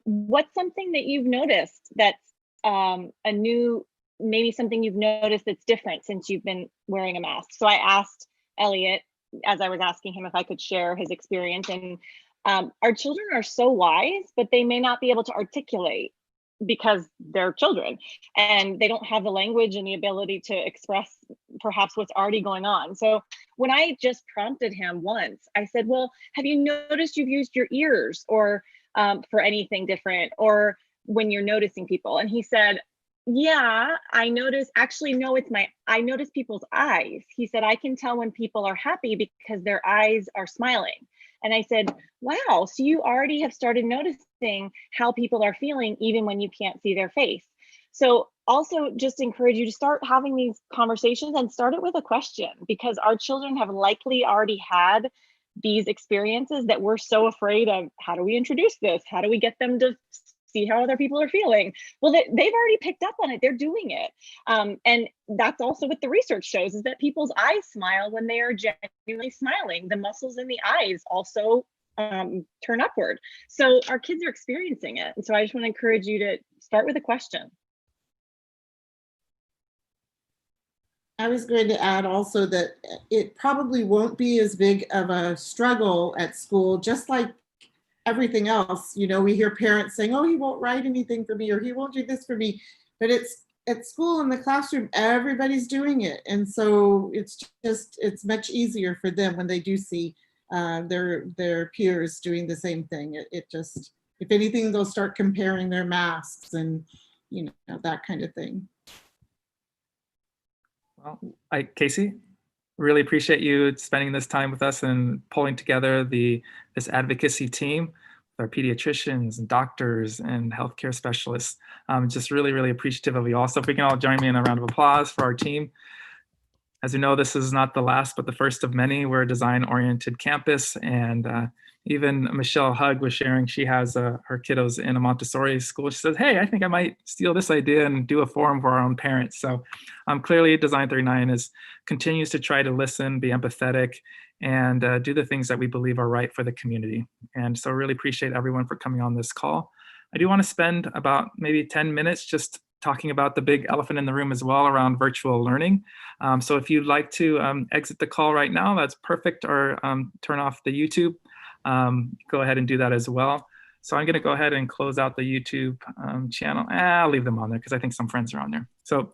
what's something that you've noticed that's maybe something you've noticed that's different since you've been wearing a mask. So I asked Elliot, as I was asking him if I could share his experience, and our children are so wise, but they may not be able to articulate because they're children and they don't have the language and the ability to express perhaps what's already going on. So when I just prompted him once, I said, well, have you noticed you've used your ears or for anything different, or when you're noticing people? And he said, yeah, I notice, actually, no, I notice people's eyes. He said, I can tell when people are happy because their eyes are smiling. And I said, wow, so you already have started noticing how people are feeling even when you can't see their face. So also just encourage you to start having these conversations and start it with a question, because our children have likely already had these experiences that we're so afraid of. How do we introduce this? How do we get them to see how other people are feeling? Well, they've already picked up on it. They're doing it. And that's also what the research shows, is that people's eyes smile when they are genuinely smiling. The muscles in the eyes also turn upward. So our kids are experiencing it. And so I just want to encourage you to start with a question. I was going to add also that it probably won't be as big of a struggle at school, just like everything else. We hear parents saying, oh, he won't write anything for me, or he won't do this for me. But it's at school, in the classroom, everybody's doing it. And so it's much easier for them when they do see their peers doing the same thing. It just, if anything, they'll start comparing their masks and, that kind of thing. Well, Casey, really appreciate you spending this time with us and pulling together this advocacy team with our pediatricians and doctors and healthcare specialists. Just really, really appreciative of you all. So if we can all join me in a round of applause for our team. As you know, this is not the last, but the first of many. We're a design-oriented campus, and even Michelle Hugg was sharing she has her kiddos in a Montessori school. She says, hey, I think I might steal this idea and do a forum for our own parents. So clearly Design 39 continues to try to listen, be empathetic, and do the things that we believe are right for the community. And so really appreciate everyone for coming on this call. I do want to spend about maybe 10 minutes just talking about the big elephant in the room as well around virtual learning. So if you'd like to exit the call right now, that's perfect, or turn off the YouTube. Go ahead and do that as well. So I'm going to go ahead and close out the YouTube channel. I'll leave them on there because I think some friends are on there. So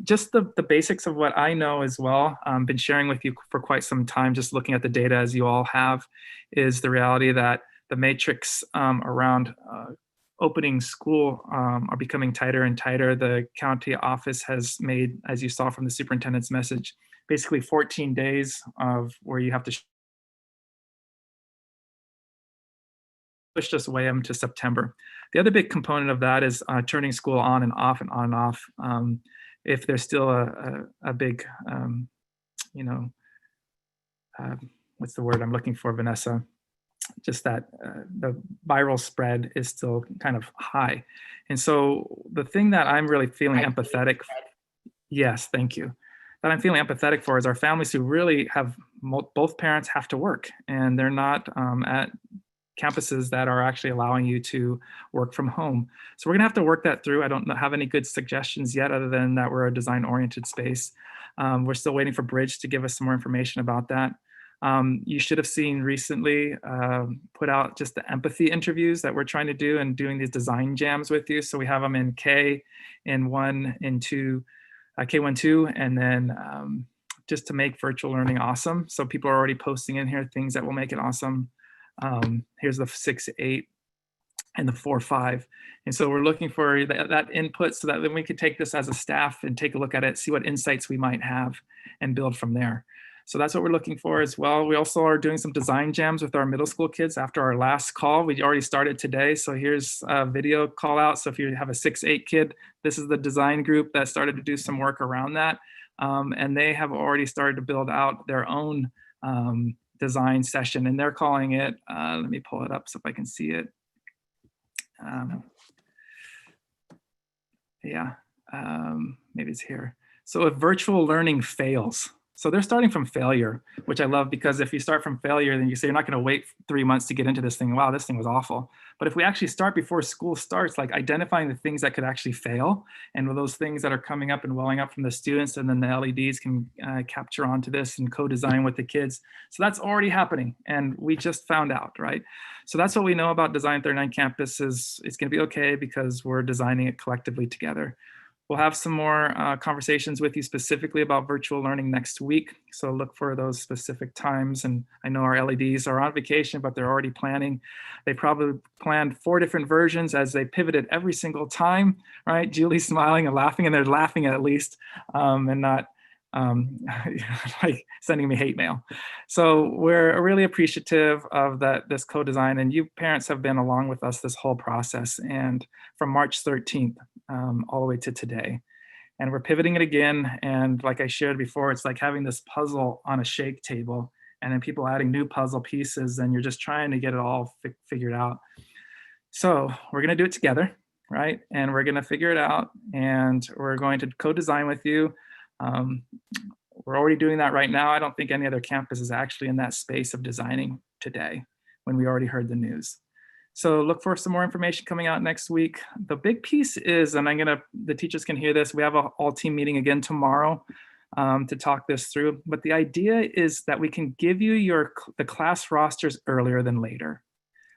just the basics of what I know as well, been sharing with you for quite some time, just looking at the data as you all have, is the reality that the matrix around opening school are becoming tighter and tighter. The county office has made, as you saw from the superintendent's message, basically 14 days of where you have to pushed us way into September. The other big component of that is turning school on and off and on and off. If there's still a big, what's the word I'm looking for, Vanessa? Just that the viral spread is still kind of high. And so the thing that I'm really feeling empathetic, yes, thank you, that I'm feeling empathetic for is our families who really have, both parents have to work, and they're not at campuses that are actually allowing you to work from home. So we're gonna have to work that through. I don't have any good suggestions yet, other than that we're a design-oriented space. We're still waiting for Bridge to give us some more information about that. You should have seen recently put out just the empathy interviews that we're trying to do and doing these design jams with you. So we have them in K, in 1, in 2, K1, 2, and then just to make virtual learning awesome. So people are already posting in here things that will make it awesome. Here's the 6-8 and the 4-5. And so we're looking for that input so that then we could take this as a staff and take a look at it, see what insights we might have and build from there. So that's what we're looking for as well. We also are doing some design jams with our middle school kids after our last call. We already started today. So here's a video call out. So if you have a 6-8 kid, this is the design group that started to do some work around that. And they have already started to build out their own design session, and they're calling it, let me pull it up so if I can see it. Maybe it's here. So if virtual learning fails, so they're starting from failure, which I love, because if you start from failure, then you say you're not going to wait 3 months to get into this thing. Wow, this thing was awful. But if we actually start before school starts, like identifying the things that could actually fail, and those things that are coming up and welling up from the students, and then the LEDs can capture onto this and co-design with the kids. So that's already happening, and we just found out, right? So that's what we know about Design 39 Campus is it's going to be okay because we're designing it collectively together. We'll have some more conversations with you specifically about virtual learning next week. So look for those specific times. And I know our LEDs are on vacation, but they're already planning. They probably planned 4 different versions as they pivoted every single time, right? Julie's smiling and laughing, and they're laughing at least, and not like sending me hate mail. So we're really appreciative of this co-design, and you parents have been along with us this whole process, and from March 13th all the way to today. And we're pivoting it again. And like I shared before, it's like having this puzzle on a shake table, and then people adding new puzzle pieces, and you're just trying to get it all figured out. So we're going to do it together, right? And we're going to figure it out, and we're going to co-design with you. We're already doing that right now. I don't think any other campus is actually in that space of designing today when we already heard the news. So look for some more information coming out next week. The big piece is, and the teachers can hear this, we have an all team meeting again tomorrow to talk this through. But the idea is that we can give you the class rosters earlier than later.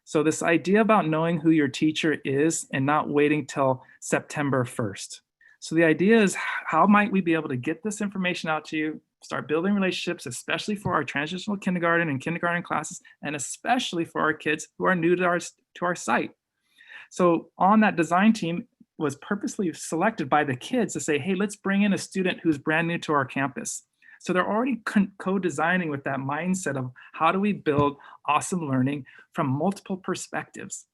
So this idea about knowing who your teacher is and not waiting till September 1st. So the idea is, how might we be able to get this information out to you, start building relationships, especially for our transitional kindergarten and kindergarten classes, and especially for our kids who are new to our site. So on that design team was purposely selected by the kids to say, hey, let's bring in a student who's brand new to our campus. So they're already co-designing with that mindset of how do we build awesome learning from multiple perspectives.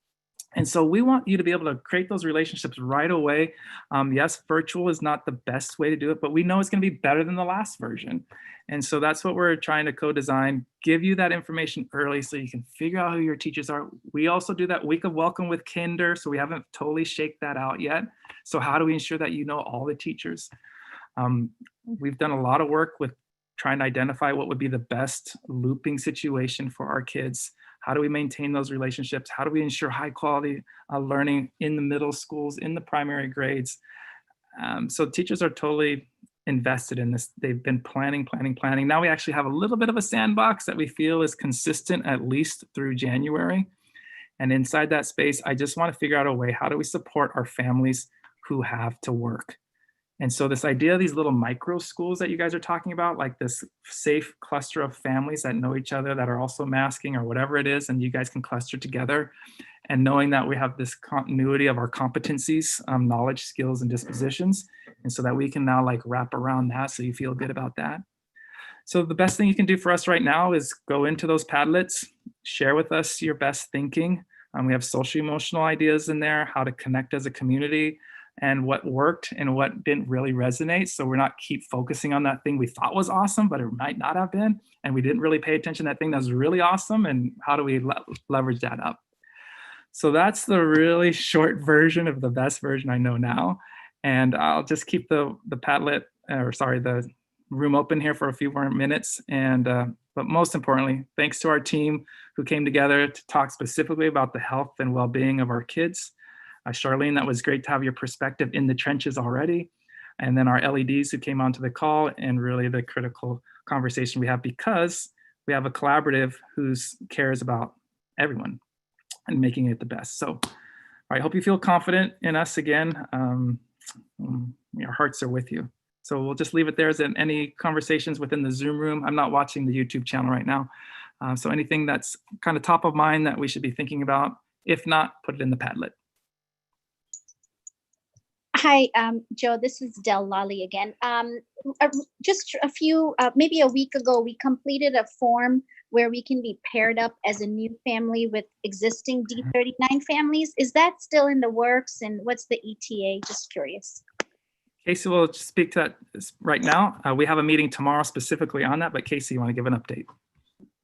And so we want you to be able to create those relationships right away. Yes, virtual is not the best way to do it, but we know it's going to be better than the last version. And so that's what we're trying to co-design, give you that information early so you can figure out who your teachers are. We also do that week of welcome with kinder, so we haven't totally shaked that out yet. So how do we ensure that you know all the teachers? We've done a lot of work with trying to identify what would be the best looping situation for our kids. How do we maintain those relationships? How do we ensure high quality learning in the middle schools, in the primary grades? So teachers are totally invested in this. They've been planning. Now we actually have a little bit of a sandbox that we feel is consistent at least through January. And inside that space, I just want to figure out a way, how do we support our families who have to work? And so this idea of these little micro schools that you guys are talking about, like this safe cluster of families that know each other, that are also masking or whatever it is, and you guys can cluster together, and knowing that we have this continuity of our competencies, knowledge, skills, and dispositions, and so that we can now like wrap around that so you feel good about that. So the best thing you can do for us right now is go into those Padlets, share with us your best thinking. We have social emotional ideas in there, how to connect as a community, and what worked and what didn't really resonate. So we're not keep focusing on that thing we thought was awesome, but it might not have been. And we didn't really pay attention to that thing that was really awesome. And how do we leverage that up? So that's the really short version of the best version I know now. And I'll just keep the Padlet, the room open here for a few more minutes. And but most importantly, thanks to our team who came together to talk specifically about the health and well-being of our kids. Charlene, that was great to have your perspective in the trenches already. And then our LEDs who came onto the call, and really the critical conversation we have, because we have a collaborative who cares about everyone and making it the best. So I hope you feel confident in us again. Our hearts are with you. So we'll just leave it there. Is there any conversations within the Zoom room? I'm not watching the YouTube channel right now. So anything that's kind of top of mind that we should be thinking about? If not, put it in the Padlet. Hi, Joe, this is Del Lally again. Just maybe a week ago, we completed a form where we can be paired up as a new family with existing D39 families. Is that still in the works, and what's the ETA? Just curious. Casey will speak to that right now. We have a meeting tomorrow specifically on that, but Casey, you want to give an update?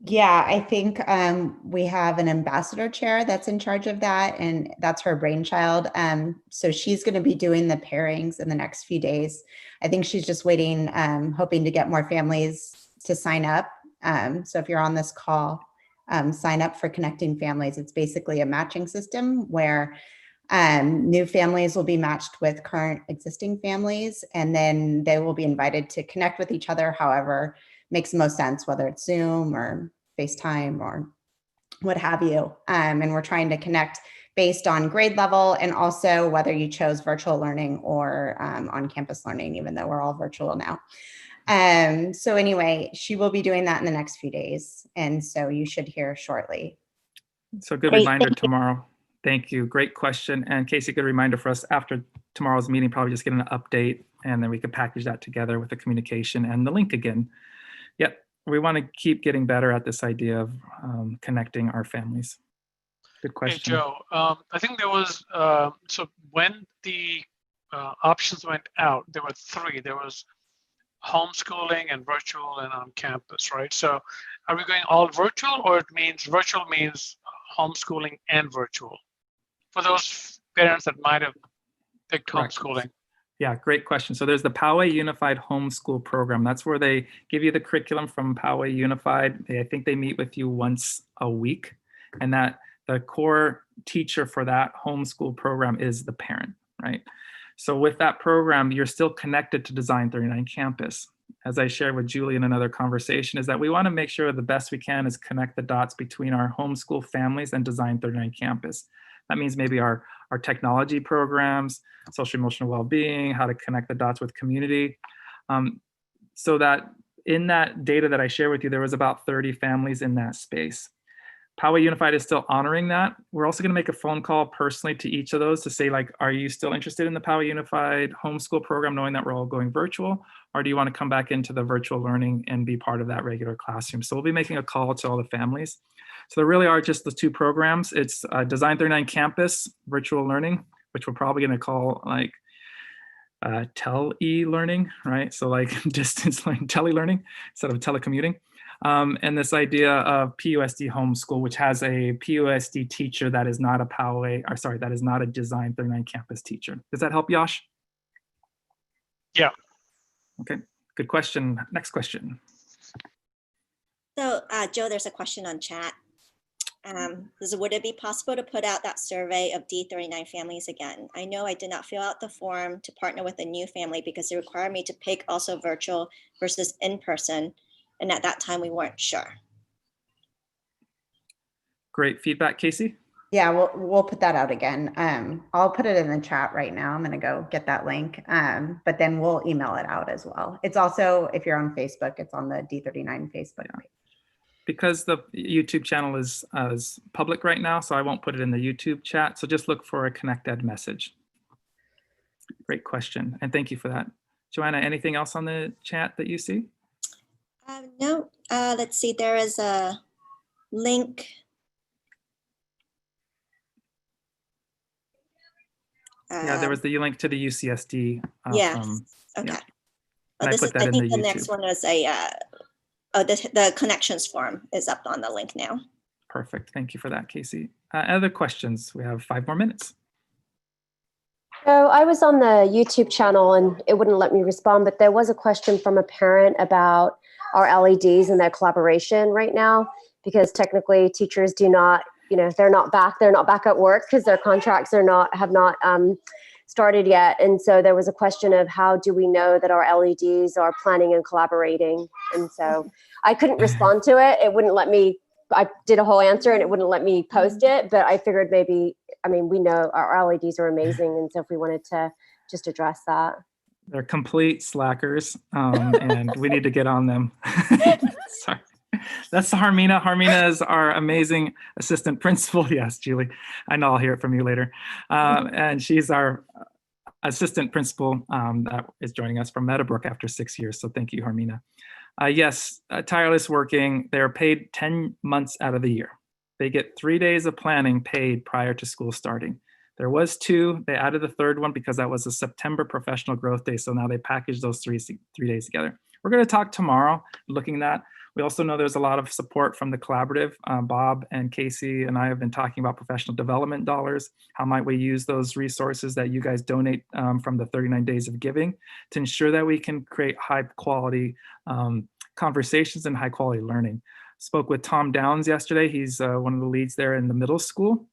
Yeah, I think we have an ambassador chair that's in charge of that, and that's her brainchild. So she's going to be doing the pairings in the next few days. I think she's just waiting, hoping to get more families to sign up. So if you're on this call, sign up for Connecting Families. It's basically a matching system where new families will be matched with current existing families, and then they will be invited to connect with each other however makes the most sense, whether it's Zoom or FaceTime or what have you. And we're trying to connect based on grade level, and also whether you chose virtual learning or on-campus learning, even though we're all virtual now. So anyway, she will be doing that in the next few days. And so you should hear shortly. So good reminder tomorrow. Thank you. Great question. And Casey, good reminder for us after tomorrow's meeting, probably just get an update, and then we can package that together with the communication and the link again. Yep, we want to keep getting better at this idea of connecting our families. Good question. Hey, Joe, I think there was, so when the options went out, there were three. There was homeschooling and virtual and on campus, right? So are we going all virtual, or it means virtual means homeschooling and virtual? For those parents that might have picked homeschooling. Yeah, great question. So there's the Poway Unified Homeschool Program. That's where they give you the curriculum from Poway Unified. I think they meet with you once a week, and that the core teacher for that homeschool program is the parent, right? So with that program, you're still connected to Design 39 campus. As I shared with Julie in another conversation, is that we want to make sure the best we can is connect the dots between our homeschool families and Design 39 campus. That means maybe our technology programs, social emotional well-being, how to connect the dots with community. So that in that data that I shared with you, there was about 30 families in that space. Poway Unified is still honoring that. We're also going to make a phone call personally to each of those to say, like, are you still interested in the Poway Unified homeschool program, knowing that we're all going virtual? Or do you want to come back into the virtual learning and be part of that regular classroom? So we'll be making a call to all the families. So there really are just the two programs. It's Design 39 Campus Virtual Learning, which we're probably going to call like tele-learning, right? So like distance learning, tele-learning instead of telecommuting. And this idea of PUSD homeschool, which has a PUSD teacher that is not a Poway, or sorry, that is not a Design 39 campus teacher. Does that help, Yash? Yeah. Okay, good question. Next question. So Joe, there's a question on chat. Would it be possible to put out that survey of D39 families again? I know I did not fill out the form to partner with a new family because it required me to pick also virtual versus in person. And at that time, we weren't sure. Great feedback, Casey. Yeah, we'll put that out again. I'll put it in the chat right now. I'm gonna go get that link, but then we'll email it out as well. It's also, if you're on Facebook, it's on the D39 Facebook page. Because the YouTube channel is public right now, so I won't put it in the YouTube chat. So just look for a connected message. Great question, and thank you for that. Joanna, anything else on the chat that you see? No, let's see, there is a link. Yeah, there was the link to the UCSD. Yes, okay. Yeah. I put that in think the the next one is the connections form is up on the link now. Perfect, thank you for that, Casey. Other questions? We have 5 more minutes. So I was on the YouTube channel and it wouldn't let me respond, but there was a question from a parent about our LEDs and their collaboration right now, because technically teachers do not, they're not back at work because their contracts have not started yet. And so there was a question of how do we know that our LEDs are planning and collaborating? And so I couldn't respond to it. It wouldn't let me, I did a whole answer and it wouldn't let me post it, but I figured maybe, we know our LEDs are amazing. And so if we wanted to just address that. They're complete slackers, and we need to get on them. Sorry. That's Harmina. Harmina is our amazing assistant principal. Yes, Julie, I know I'll hear it from you later. And she's our assistant principal that is joining us from Meadowbrook after 6 years. So thank you, Harmina. Yes, tireless working. They're paid 10 months out of the year. They get 3 days of planning paid prior to school starting. There was 2. They added the 3rd one because that was a September professional growth day. So now they packaged those 3 days together. We're going to talk tomorrow looking at that. We also know there's a lot of support from the collaborative. Bob and Casey and I have been talking about professional development dollars. How might we use those resources that you guys donate from the 39 days of giving to ensure that we can create high quality conversations and high quality learning. Spoke with Tom Downs yesterday. He's one of the leads there in the middle school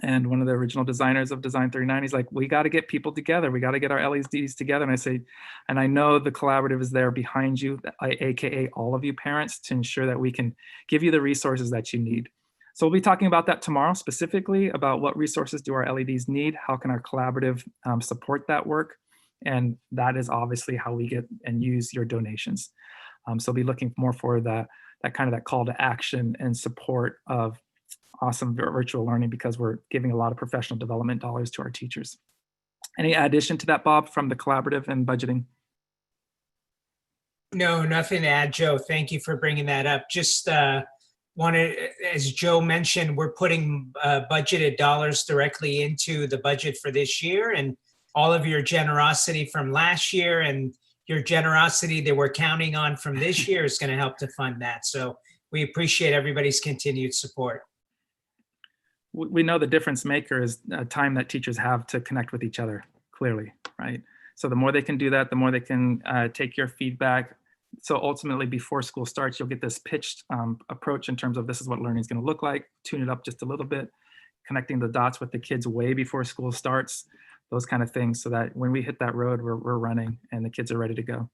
and one of the original designers of Design 39. He's like, we got to get people together. We got to get our LEDs together. And I say, and I know the collaborative is there behind you, AKA all of you parents, to ensure that we can give you the resources that you need. So we'll be talking about that tomorrow, specifically about what resources do our LEDs need? How can our collaborative support that work? And that is obviously how we get and use your donations. So be looking more for that kind of that call to action and support of awesome virtual learning, because we're giving a lot of professional development dollars to our teachers. Any addition to that, Bob, from the collaborative and budgeting? No, nothing to add, Joe. Thank you for bringing that up. Just wanted, as Joe mentioned, we're putting budgeted dollars directly into the budget for this year, and all of your generosity from last year and your generosity that we're counting on from this year is going to help to fund that. So we appreciate everybody's continued support. We know the difference maker is time that teachers have to connect with each other, clearly, right? So the more they can do that, the more they can take your feedback. So ultimately, before school starts, you'll get this pitched approach in terms of this is what learning is going to look like, tune it up just a little bit, connecting the dots with the kids way before school starts, those kind of things, so that when we hit that road, we're running and the kids are ready to go.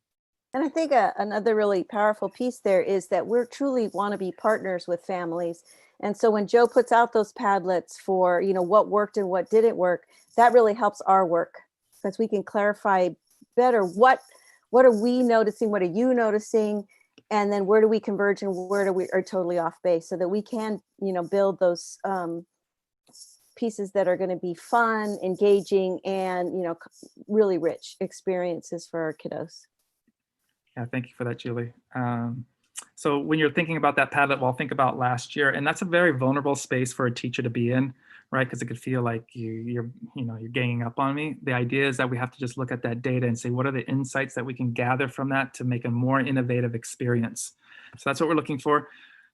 And I think another really powerful piece there is that we're truly want to be partners with families. And so when Joe puts out those Padlets for, what worked and what didn't work, that really helps our work, because we can clarify better what are we noticing, what are you noticing, and then where do we converge and where do we are totally off base, so that we can, build those pieces that are going to be fun, engaging, and, really rich experiences for our kiddos. Yeah, thank you for that, Julie. So when you're thinking about that Padlet wall, think about last year, and that's a very vulnerable space for a teacher to be in, right? Because it could feel like you're ganging up on me. The idea is that we have to just look at that data and say, what are the insights that we can gather from that to make a more innovative experience? So that's what we're looking for.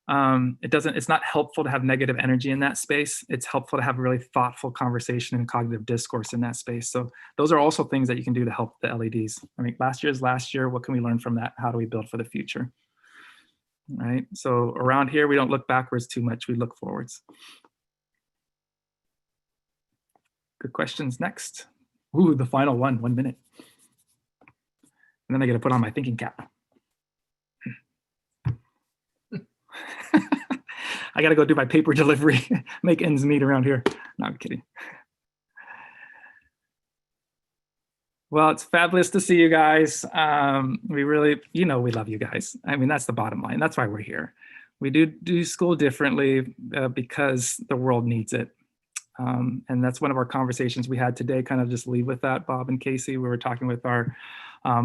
It's not helpful to have negative energy in that space. It's helpful to have really thoughtful conversation and cognitive discourse in that space. So those are also things that you can do to help the LEDs. Last year is last year. What can we learn from that? How do we build for the future? right? So around here, we don't look backwards too much, we look forwards. Good questions next. Ooh, the final one, 1 minute. And then I got to put on my thinking cap. I got to go do my paper delivery, make ends meet around here. No, I'm kidding. Well, it's fabulous to see you guys. We really, we love you guys. I mean, that's the bottom line. That's why we're here. We do school differently because the world needs it. And that's one of our conversations we had today, kind of just leave with that, Bob and Casey. We were talking with our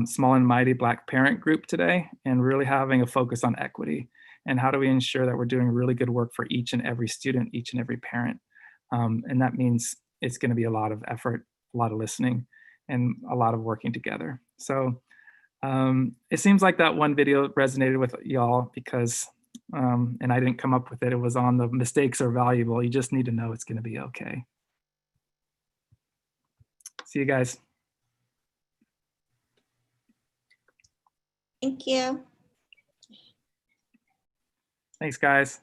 Small and Mighty Black parent group today and really having a focus on equity and how do we ensure that we're doing really good work for each and every student, each and every parent. And that means it's going to be a lot of effort, a lot of listening, and a lot of working together. So it seems like that one video resonated with y'all because, and I didn't come up with it, it was on the mistakes are valuable. You just need to know it's going to be okay. See you guys. Thank you. Thanks, guys.